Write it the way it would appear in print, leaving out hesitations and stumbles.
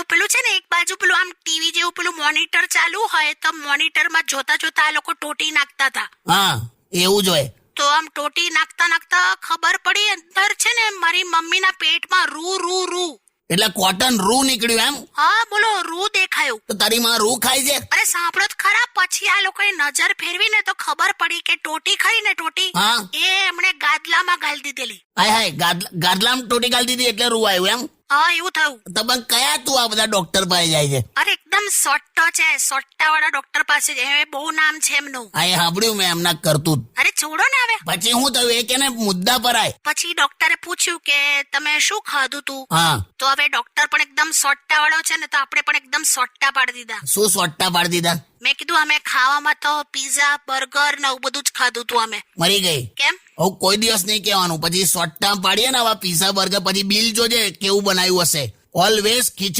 પેલું છે ને એક બાજુ પેલું આમ ટીવી જેવું પેલું મોનિટર ચાલુ હોય તો મોનિટરમાં જોતા જોતા આ લોકો ટોટી નાખતા હતા. હા એવું જ હોય. તો આમ ટોટી નાખતા નાખતા ખબર પડી અંદર છે ને મારી મમ્મીના પેટમાં રૂ રૂ રૂ. એટલે કોટન રૂ નીકળ્યું એમ? હા બોલો, રૂ દેખાયું. તો તારી માં રૂ ખાય છે? અરે સાંભળો જ ખરા, પછી આ લોકોએ નજર ફેરવી ને તો ખબર પડી કે ટોટી ખરી ને ટોટી હા એ એમણે ગાદલામાં ગાળી દીધેલી. હાય હાય, ગાદલામાં ટોટી ગાળી દીધી એટલે રૂ આવ્યું એમ? હા એવું થયું. તો પણ કયા તું આ બધા ડોક્ટર પાસે જાય છે? અરે એકદમ સોટ્ટો છે, સોટ્ટા વાળા ડોક્ટર પાસે જાય, બહુ નામ છે એમનું. હા એ સાંભળ્યું મેં એમના કરતું. અરે છોડો ને હવે. પછી શું થયું એ કે ને મુદ્દા પર આય. પછી ડોક્ટરે પૂછ્યું કે તમે શું ખાધું તું? હા તો હવે ડોક્ટર પણ એકદમ સોટ્ટા વાળો છે ને તો આપણે પણ એકદમ સોટ્ટા પાડી દીધા. શું સોટ્ટા પાડી દીધા? મેં કીધું અમે ખાવામાં તો પીઝા બર્ગર ને એવું બધું જ ખાધું તું અમે. મરી ગઈ? કેમ? હું કોઈ દિવસ નહીં કહેવાનું. પછી સોટ્ટા પાડીએ ને આવા પીઝા બર્ગર પછી બિલ જોજે કેવું બનાવ્યું હશે. ઓલવેઝ ખીચડી